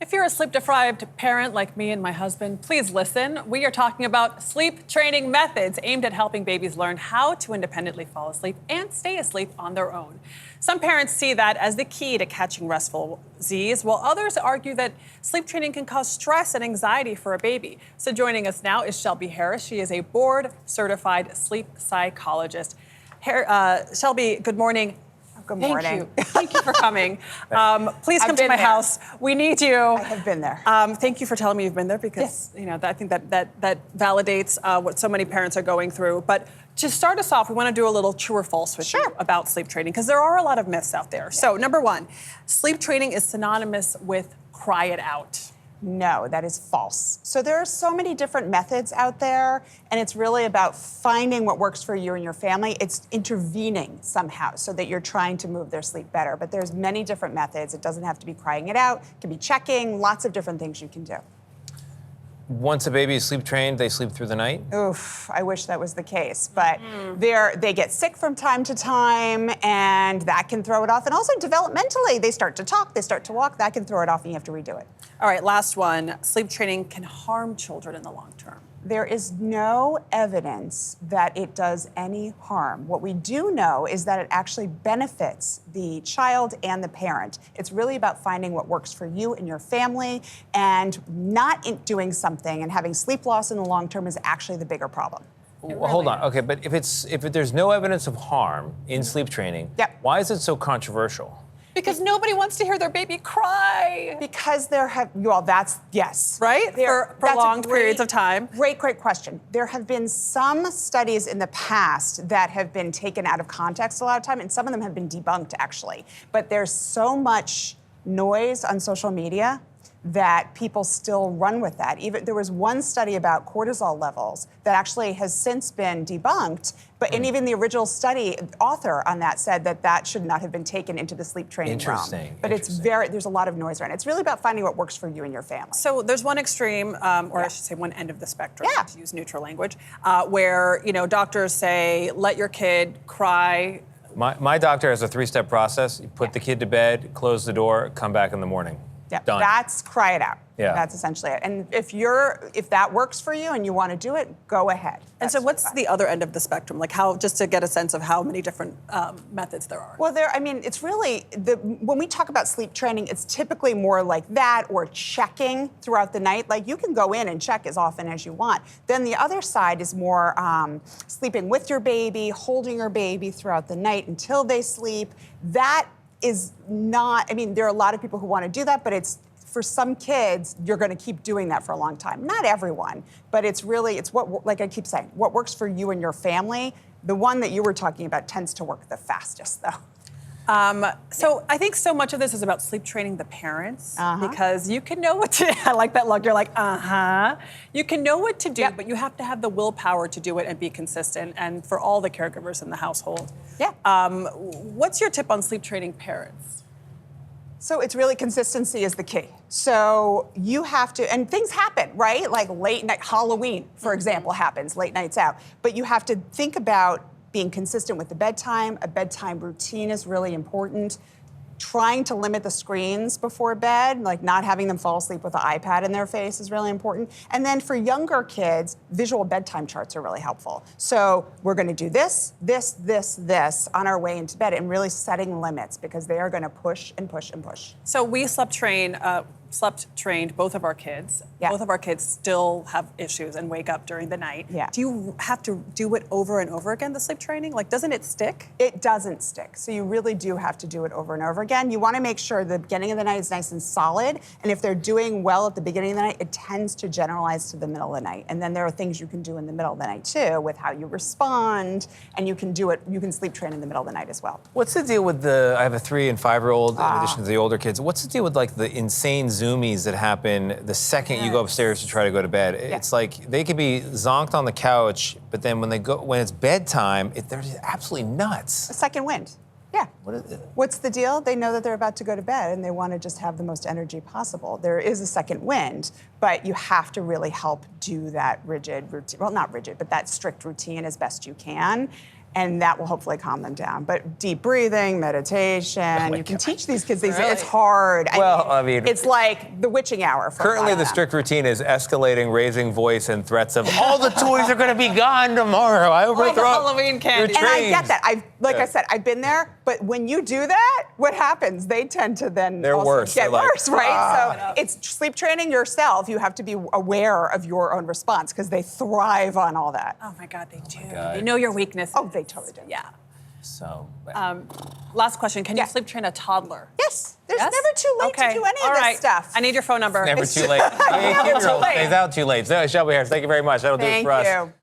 If you're a sleep-deprived parent like me and my husband, please listen. We are talking about sleep training methods aimed at helping babies learn how to independently fall asleep and stay asleep on their own. Some parents see that as the key to catching restful Z's, while others argue that sleep training can cause stress and anxiety for a baby. So joining us now is Shelby Harris. She is a board-certified sleep psychologist. Shelby, good morning. Good morning. Thank you. Thank you for coming. Please come to my house. We need you. I have been there. Thank you for telling me you've been there because I think that validates what so many parents are going through. But to start us off, we want to do a little true or false with you about sleep training because there are a lot of myths out there. So number one, sleep training is synonymous with cry it out. No, that is false. So there are so many different methods out there, and it's really about finding what works for you and your family. It's intervening somehow so that you're trying to move their sleep better. But there's many different methods. It doesn't have to be crying it out. It can be checking, lots of different things you can do. Once a baby is sleep trained, they sleep through the night? Oof, I wish that was the case. But they get sick from time to time, and that can throw it off. And also developmentally, they start to talk, they start to walk, that can throw it off, and you have to redo it. All right, last one. Sleep training can harm children in the long term. There is no evidence that it does any harm. What we do know is that it actually benefits the child and the parent. It's really about finding what works for you and your family, and not doing something and having sleep loss in the long term is actually the bigger problem. Well, hold on. Okay, but if there's no evidence of harm in sleep training, why is it so controversial? Because nobody wants to hear their baby cry. Because right? For prolonged periods of time. Great question. There have been some studies in the past that have been taken out of context a lot of time, and some of them have been debunked, actually. But there's so much noise on social media that people still run with that. Even there was one study about cortisol levels that actually has since been debunked, and even the original study author on that said that should not have been taken into the sleep training realm. But there's a lot of noise around it. It's really about finding what works for you and your family. So there's one extreme, or I should say one end of the spectrum, to use neutral language, where doctors say, let your kid cry. My doctor has a 3-step process. You put the kid to bed, close the door, come back in the morning. Yeah, done. That's cry it out. Yeah. That's essentially it. And if that works for you and you want to do it, go ahead. And so what's the other end of the spectrum? Like just to get a sense of how many different methods there are. Well, it's really, when we talk about sleep training, it's typically more like that or checking throughout the night. Like you can go in and check as often as you want. Then the other side is more sleeping with your baby, holding your baby throughout the night until they sleep. That is not, there are a lot of people who want to do that, but for some kids, you're going to keep doing that for a long time. Not everyone, but it's what, like I keep saying, what works for you and your family. The one that you were talking about tends to work the fastest, though. So I think so much of this is about sleep training the parents because you can know what to, I like that look, you're like, You can know what to do, but you have to have the willpower to do it and be consistent, and for all the caregivers in the household. What's your tip on sleep training parents? So it's really consistency is the key. So you have to, and things happen, right? Like late night, Halloween, for example, happens, late nights out. But you have to think about being consistent with the bedtime. A bedtime routine is really important. Trying to limit the screens before bed, like not having them fall asleep with an iPad in their face is really important. And then for younger kids, visual bedtime charts are really helpful. So we're going to do this, this, this, this on our way into bed, and really setting limits because they are going to push and push and push. So we slept trained both of our kids. Both of our kids still have issues and wake up during the night. Do you have to do it over and over again, the sleep training? Like, doesn't it stick? It doesn't stick. So you really do have to do it over and over again. You want to make sure the beginning of the night is nice and solid. And if they're doing well at the beginning of the night, it tends to generalize to the middle of the night. And then there are things you can do in the middle of the night too, with how you respond. And you can sleep train in the middle of the night as well. What's the deal with I have a 3- and 5-year-old in addition to the older kids. What's the deal with like the insane zoomies that happen the second you go upstairs to try to go to bed? It's like they could be zonked on the couch, but then when it's bedtime, they're just absolutely nuts. A second wind. Yeah. What's the deal? They know that they're about to go to bed and they want to just have the most energy possible. There is a second wind, but you have to really help do that rigid routine. Well, not rigid, but that strict routine as best you can. and that will hopefully calm them down. But deep breathing, meditation, you can teach these kids these. Really? It's hard. Well, I mean, it's like the witching hour. For currently, the strict routine is escalating, raising voice, and threats of all the toys are going to be gone tomorrow. I overthrow the Halloween candy. And I get that. I said, I've been there. But when you do that, what happens? They tend to then They're also worse. get They're like, worse, right? So it's sleep training yourself. You have to be aware of your own response because they thrive on all that. Oh my God, they do. God. They know your weaknesses. Oh, they totally do. Yeah. So, Last question. Can Yeah. you sleep train a toddler? Yes. There's Yes? never too late to do any All of this right. stuff. I need your phone number. never too late. The 18-year-old late. stays out too late. So, Shelby Harris, thank you very much. That'll do it Thank for us. you.